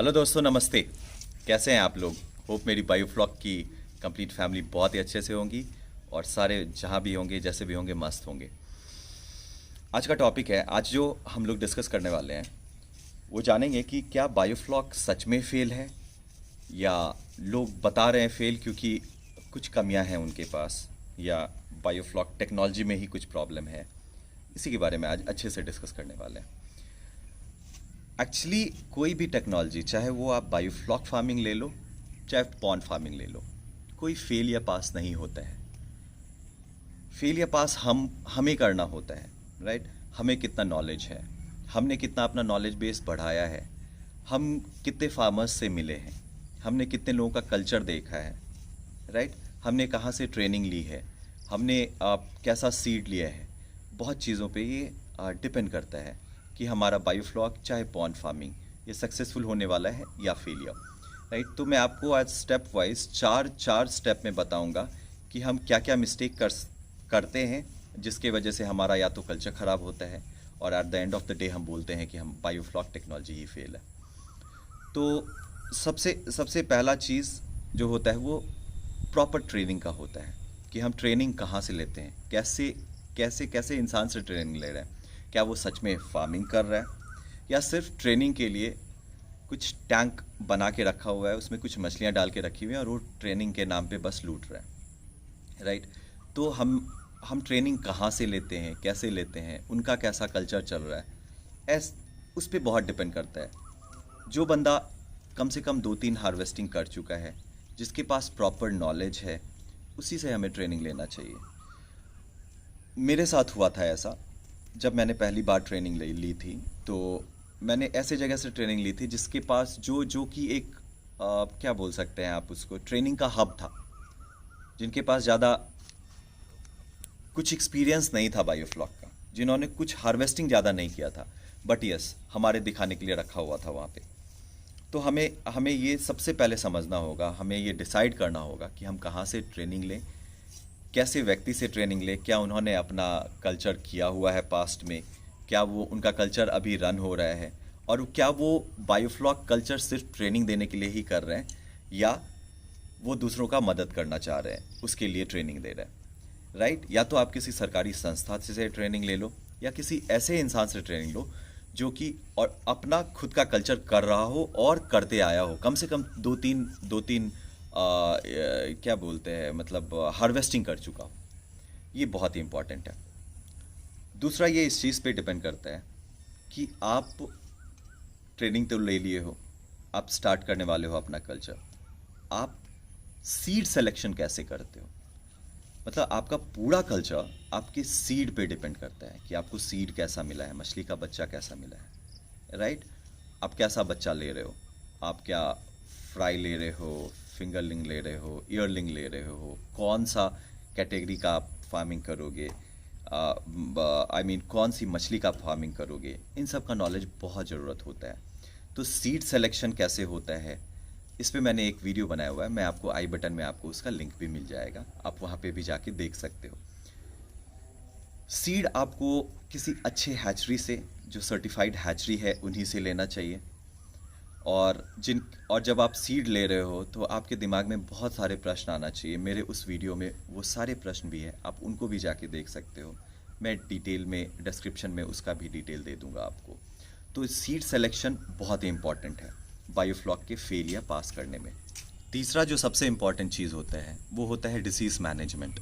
Hello दोस्तों, नमस्ते। कैसे हैं आप लोग? होप मेरी बायोफ्लॉक की कंप्लीट फैमिली बहुत ही अच्छे से होंगी और सारे जहाँ भी होंगे जैसे भी होंगे मस्त होंगे। आज का टॉपिक है, आज जो हम लोग डिस्कस करने वाले हैं वो जानेंगे कि क्या बायोफ्लॉक सच में फेल है या लोग बता रहे हैं फेल क्योंकि कुछ कमियां हैं उनके पास, या बायोफ्लॉक टेक्नोलॉजी में ही कुछ प्रॉब्लम है। इसी के बारे में आज अच्छे से डिस्कस करने वाले हैं। एक्चुअली कोई भी टेक्नोलॉजी, चाहे वो आप बायोफ्लॉक फार्मिंग ले लो चाहे पॉन्ड फार्मिंग ले लो, कोई फेल या पास नहीं होता है। फेल या पास हमें करना होता है, राइट। हमें कितना नॉलेज है, हमने कितना अपना नॉलेज बेस बढ़ाया है, हम कितने फार्मर्स से मिले हैं, हमने कितने लोगों का कल्चर देखा है, राइट। हमने कहाँ से ट्रेनिंग ली है, हमने कैसा सीड लिया है। बहुत चीज़ों पे ये डिपेंड करता है कि हमारा बायोफ्लॉक चाहे पॉन्ड फार्मिंग ये सक्सेसफुल होने वाला है या फेलियर, राइट। तो मैं आपको आज स्टेप वाइज चार स्टेप में बताऊंगा कि हम क्या क्या मिस्टेक करते हैं जिसके वजह से हमारा या तो कल्चर ख़राब होता है और at the end of the day हम बोलते हैं कि हम बायोफ्लॉक टेक्नोलॉजी ही फेल है। तो सबसे पहला चीज़ जो होता है वो प्रॉपर ट्रेनिंग का होता है कि हम ट्रेनिंग कहाँ से लेते हैं, कैसे कैसे कैसे इंसान से ट्रेनिंग ले रहे हैं। क्या वो सच में फार्मिंग कर रहा है या सिर्फ ट्रेनिंग के लिए कुछ टैंक बना के रखा हुआ है, उसमें कुछ मछलियाँ डाल के रखी हुई हैं और वो ट्रेनिंग के नाम पे बस लूट रहा है, राइट। तो हम ट्रेनिंग कहाँ से लेते हैं, कैसे लेते हैं, उनका कैसा कल्चर चल रहा है, उस पर बहुत डिपेंड करता है। जो बंदा कम से कम 2-3 हार्वेस्टिंग कर चुका है, जिसके पास प्रॉपर नॉलेज है, उसी से हमें ट्रेनिंग लेना चाहिए। मेरे साथ हुआ था ऐसा, जब मैंने पहली बार ट्रेनिंग ली थी तो मैंने ऐसे जगह से ट्रेनिंग ली थी जिसके पास जो कि एक क्या बोल सकते हैं आप उसको, ट्रेनिंग का हब था, जिनके पास ज़्यादा कुछ एक्सपीरियंस नहीं था बायोफ्लॉक का, जिन्होंने कुछ हार्वेस्टिंग ज़्यादा नहीं किया था, बट यस हमारे दिखाने के लिए रखा हुआ था वहाँ पे। तो हमें ये सबसे पहले समझना होगा, हमें ये डिसाइड करना होगा कि हम कहाँ से ट्रेनिंग लें, कैसे व्यक्ति से ट्रेनिंग ले, क्या उन्होंने अपना कल्चर किया हुआ है पास्ट में, क्या वो उनका कल्चर अभी रन हो रहा है, और क्या वो बायोफ्लॉक कल्चर सिर्फ ट्रेनिंग देने के लिए ही कर रहे हैं या वो दूसरों का मदद करना चाह रहे हैं उसके लिए ट्रेनिंग दे रहे हैं, राइट। या तो आप किसी सरकारी संस्था से ट्रेनिंग ले लो या किसी ऐसे इंसान से ट्रेनिंग लो जो कि और अपना खुद का कल्चर कर रहा हो और करते आया हो, कम से कम दो तीन क्या बोलते हैं, मतलब हार्वेस्टिंग कर चुका हो। ये बहुत ही इम्पॉर्टेंट है। दूसरा ये इस चीज़ पे डिपेंड करता है कि आप ट्रेनिंग तो ले लिए हो, आप स्टार्ट करने वाले हो अपना कल्चर, आप सीड सिलेक्शन कैसे करते हो। मतलब आपका पूरा कल्चर आपके सीड पे डिपेंड करता है कि आपको सीड कैसा मिला है, मछली का बच्चा कैसा मिला है, राइट। आप कैसा बच्चा ले रहे हो, आप क्या फ्राई ले रहे हो, फिंगरलिंग ले रहे हो, ईयरलिंग ले रहे हो, कौन सा कैटेगरी का आप फार्मिंग करोगे, आई मीन कौन सी मछली का फार्मिंग करोगे, इन सब का नॉलेज बहुत ज़रूरत होता है। तो सीड सिलेक्शन कैसे होता है इस पे मैंने एक वीडियो बनाया हुआ है, मैं आपको आई बटन में आपको उसका लिंक भी मिल जाएगा, आप वहाँ पे भी जाके देख सकते हो। सीड आपको किसी अच्छे हैचरी से, जो सर्टिफाइड हैचरी है उन्हीं से लेना चाहिए। और जब आप सीड ले रहे हो तो आपके दिमाग में बहुत सारे प्रश्न आना चाहिए। मेरे उस वीडियो में वो सारे प्रश्न भी हैं, आप उनको भी जाके देख सकते हो। मैं डिटेल में डिस्क्रिप्शन में उसका भी डिटेल दे दूंगा आपको। तो सीड सिलेक्शन बहुत ही इंपॉर्टेंट है बायोफ्लॉक के फेल या पास करने में। तीसरा जो सबसे इम्पॉर्टेंट चीज़ होता है वो होता है डिसीज़ मैनेजमेंट।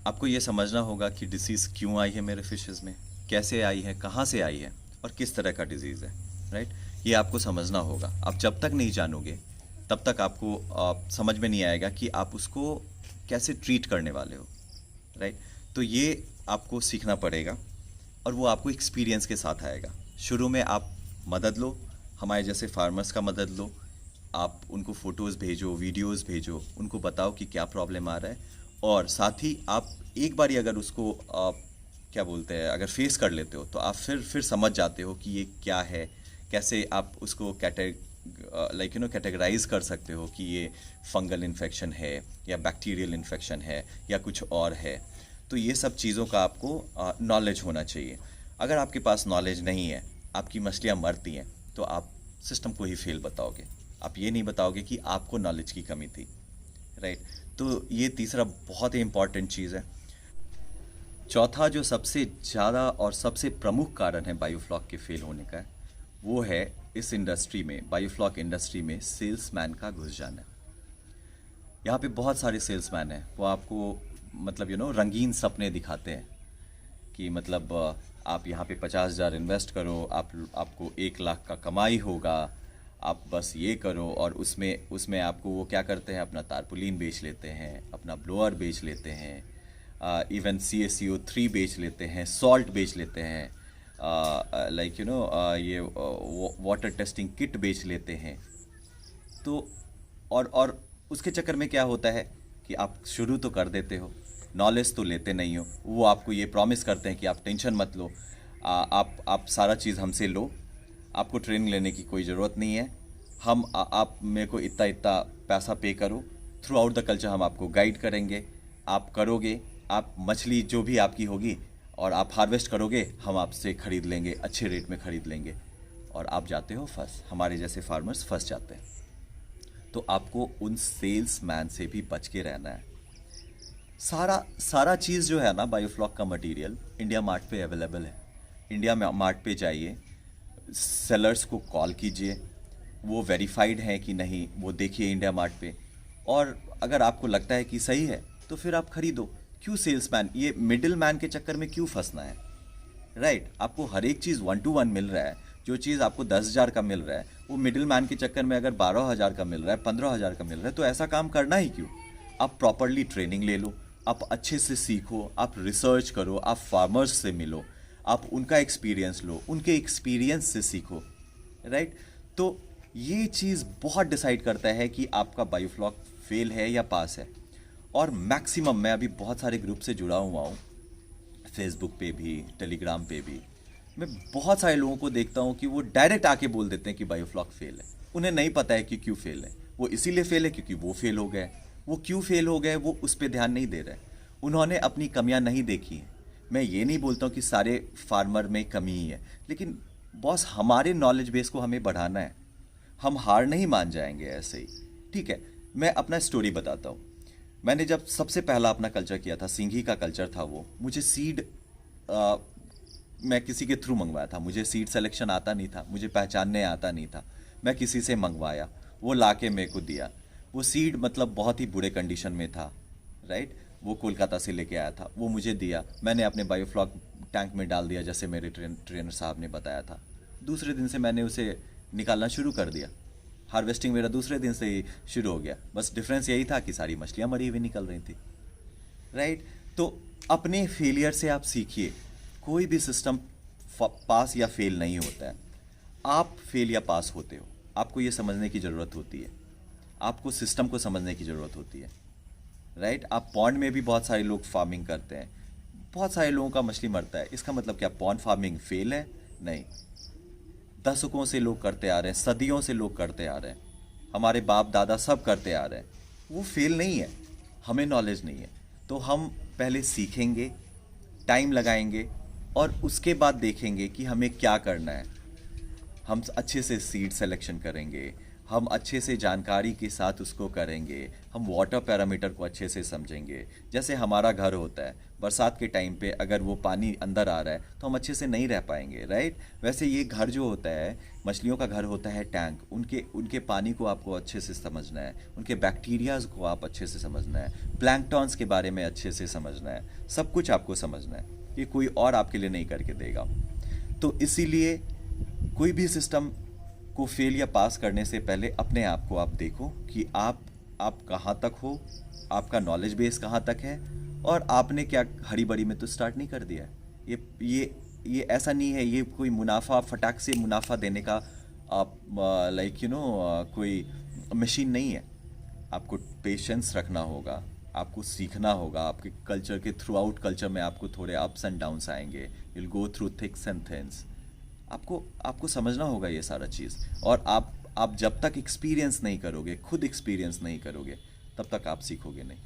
आपको ये समझना होगा कि डिसीज़ क्यों आई है मेरे फिशेज़ में, कैसे आई है, कहाँ से आई है और किस तरह का डिजीज़ है, राइट। ये आपको समझना होगा। आप जब तक नहीं जानोगे तब तक आपको समझ में नहीं आएगा कि आप उसको कैसे ट्रीट करने वाले हो, राइट। तो ये आपको सीखना पड़ेगा और वो आपको एक्सपीरियंस के साथ आएगा। शुरू में आप मदद लो, हमारे जैसे फार्मर्स का मदद लो, आप उनको फ़ोटोज़ भेजो, वीडियोज़ भेजो, उनको बताओ कि क्या प्रॉब्लम आ रहा है, और साथ ही आप एक बारी अगर उसको क्या बोलते हैं, अगर फेस कर लेते हो तो आप फिर समझ जाते हो कि ये क्या है, कैसे आप उसको कैटेगराइज कर सकते हो कि ये फंगल इन्फेक्शन है या बैक्टीरियल इन्फेक्शन है या कुछ और है। तो ये सब चीज़ों का आपको नॉलेज होना चाहिए। अगर आपके पास नॉलेज नहीं है, आपकी मछलियाँ मरती हैं, तो आप सिस्टम को ही फेल बताओगे। आप ये नहीं बताओगे कि आपको नॉलेज की कमी थी, राइट। तो ये तीसरा बहुत ही इंपॉर्टेंट चीज़ है। चौथा जो सबसे ज़्यादा और सबसे प्रमुख कारण है बायोफ्लॉक के फेल होने का, वो है इस इंडस्ट्री में, बायोफ्लॉक इंडस्ट्री में सेल्समैन का घुस जाना। यहाँ पे बहुत सारे सेल्समैन हैं, वो आपको मतलब रंगीन सपने दिखाते हैं कि मतलब आप यहाँ पे 50,000 इन्वेस्ट करो, आपको 1 लाख का कमाई होगा, आप बस ये करो। और उसमें उसमें आपको वो क्या करते हैं, अपना तारपुलीन बेच लेते हैं, अपना ब्लोअर बेच लेते हैं, इवन CaCO3 बेच लेते हैं, सॉल्ट बेच लेते हैं, लाइक ये वाटर टेस्टिंग किट बेच लेते हैं। तो और उसके चक्कर में क्या होता है कि आप शुरू तो कर देते हो, नॉलेज तो लेते नहीं हो। वो आपको ये प्रॉमिस करते हैं कि आप टेंशन मत लो, आप सारा चीज़ हमसे लो, आपको ट्रेनिंग लेने की कोई ज़रूरत नहीं है, आप मेरे को इतना इतना पैसा पे करो, थ्रू आउट द कल्चर हम आपको गाइड करेंगे, आप करोगे, आप मछली जो भी आपकी होगी और आप हार्वेस्ट करोगे, हम आपसे ख़रीद लेंगे, अच्छे रेट में ख़रीद लेंगे। और आप जाते हो फंस, हमारे जैसे फार्मर्स फंस जाते हैं। तो आपको उन सेल्समैन से भी बच के रहना है। सारा चीज़ जो है ना, बायोफ्लॉक का मटेरियल इंडिया मार्ट पे अवेलेबल है। इंडिया मार्ट पे जाइए, सेलर्स को कॉल कीजिए, वो वेरीफाइड है कि नहीं वो देखिए इंडिया मार्ट पे, और अगर आपको लगता है कि सही है तो फिर आप खरीदो। क्यों सेल्समैन, ये मिडिल मैन के चक्कर में क्यों फंसना है, राइट। आपको हर एक चीज़ 1 to 1 मिल रहा है। जो चीज़ आपको 10,000 का मिल रहा है, वो मिडिल मैन के चक्कर में अगर 12,000 का मिल रहा है, 15,000 का मिल रहा है, तो ऐसा काम करना ही क्यों। आप प्रॉपरली ट्रेनिंग ले लो, आप अच्छे से सीखो, आप रिसर्च करो, आप फार्मर्स से मिलो, आप उनका एक्सपीरियंस लो, उनके एक्सपीरियंस से सीखो, राइट। तो ये चीज़ बहुत डिसाइड करता है कि आपका बायोफ्लॉक फेल है या पास है। और मैक्सिमम, मैं अभी बहुत सारे ग्रुप से जुड़ा हुआ हूँ, फेसबुक पे भी, टेलीग्राम पे भी, मैं बहुत सारे लोगों को देखता हूँ कि वो डायरेक्ट आके बोल देते हैं कि बायोफ्लॉक फेल है। उन्हें नहीं पता है कि क्यों फेल है। वो इसीलिए फेल है क्योंकि वो फेल हो गए। वो क्यों फेल हो गए वो उस पर ध्यान नहीं दे रहे, उन्होंने अपनी कमियां नहीं देखी हैं। मैं ये नहीं बोलता हूँ कि सारे फार्मर में कमी ही है, लेकिन बॉस हमारे नॉलेज बेस को हमें बढ़ाना है, हम हार नहीं मान जाएंगे ऐसे ही, ठीक है। मैं अपना स्टोरी बताता हूँ। मैंने जब सबसे पहला अपना कल्चर किया था, सिंघी का कल्चर था वो, मुझे सीड मैं किसी के थ्रू मंगवाया था। मुझे सीड सिलेक्शन आता नहीं था, मुझे पहचानने आता नहीं था, मैं किसी से मंगवाया, वो लाके मेरे को दिया। वो सीड मतलब बहुत ही बुरे कंडीशन में था, राइट। वो कोलकाता से लेके आया था, वो मुझे दिया, मैंने अपने बायोफ्लॉक टैंक में डाल दिया जैसे मेरे ट्रेनर साहब ने बताया था। दूसरे दिन से मैंने उसे निकालना शुरू कर दिया। हार्वेस्टिंग मेरा दूसरे दिन से ही शुरू हो गया। बस डिफरेंस यही था कि सारी मछलियाँ मरी हुई निकल रही थी, राइट। तो अपने फेलियर से आप सीखिए। कोई भी सिस्टम पास या फेल नहीं होता है, आप फेल या पास होते हो। आपको ये समझने की ज़रूरत होती है, आपको सिस्टम को समझने की ज़रूरत होती है, राइट। आप पॉन्ड में भी बहुत सारे लोग फार्मिंग करते हैं, बहुत सारे लोगों का मछली मरता है, इसका मतलब क्या पॉन्ड फार्मिंग फेल है? नहीं, दशकों से लोग करते आ रहे हैं, सदियों से लोग करते आ रहे हैं, हमारे बाप दादा सब करते आ रहे हैं, वो फेल नहीं है। हमें नॉलेज नहीं है, तो हम पहले सीखेंगे, टाइम लगाएंगे, और उसके बाद देखेंगे कि हमें क्या करना है। हम अच्छे से सीड सिलेक्शन करेंगे, हम अच्छे से जानकारी के साथ उसको करेंगे, हम वाटर पैरामीटर को अच्छे से समझेंगे। जैसे हमारा घर होता है, बरसात के टाइम पे अगर वो पानी अंदर आ रहा है तो हम अच्छे से नहीं रह पाएंगे, राइट। वैसे ये घर जो होता है, मछलियों का घर होता है टैंक, उनके पानी को आपको अच्छे से समझना है, उनके बैक्टीरियाज को आप अच्छे से समझना है, प्लैंकटॉन्स के बारे में अच्छे से समझना है, सब कुछ आपको समझना है। ये कोई और आपके लिए नहीं करके देगा। तो इसीलिए कोई भी सिस्टम को फेल या पास करने से पहले अपने आप को आप देखो कि आप कहाँ तक हो, आपका नॉलेज बेस कहाँ तक है, और आपने क्या हरी बड़ी में तो स्टार्ट नहीं कर दिया है। ये ऐसा नहीं है, ये कोई मुनाफा फटाक से मुनाफा देने का आप लाइक कोई मशीन नहीं है। आपको पेशेंस रखना होगा, आपको सीखना होगा, आपके कल्चर के थ्रू आउट कल्चर में आपको थोड़े अप्स एंड डाउन्स आएंगे, will go through thicks and thins. आपको समझना होगा ये सारा चीज़। और आप जब तक एक्सपीरियंस नहीं करोगे, खुद एक्सपीरियंस नहीं करोगे, तब तक आप सीखोगे नहीं,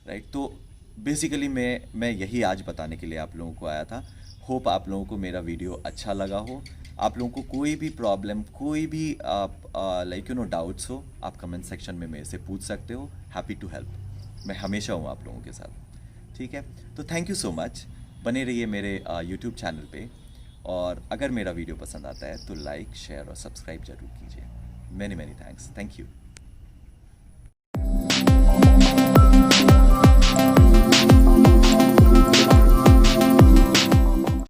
राइट। तो बेसिकली मैं यही आज बताने के लिए आप लोगों को आया था। होप आप लोगों को मेरा वीडियो अच्छा लगा हो। आप लोगों को कोई भी प्रॉब्लम, कोई भी लाइक डाउट्स हो, आप कमेंट सेक्शन में मेरे से पूछ सकते हो। हैप्पी टू हेल्प, मैं हमेशा हूँ आप लोगों के साथ। ठीक है, तो थैंक यू सो मच। बने रहिए मेरे यूट्यूब चैनल पे, और अगर मेरा वीडियो पसंद आता है तो लाइक, शेयर और सब्सक्राइब जरूर कीजिए। Many many thanks, thank you.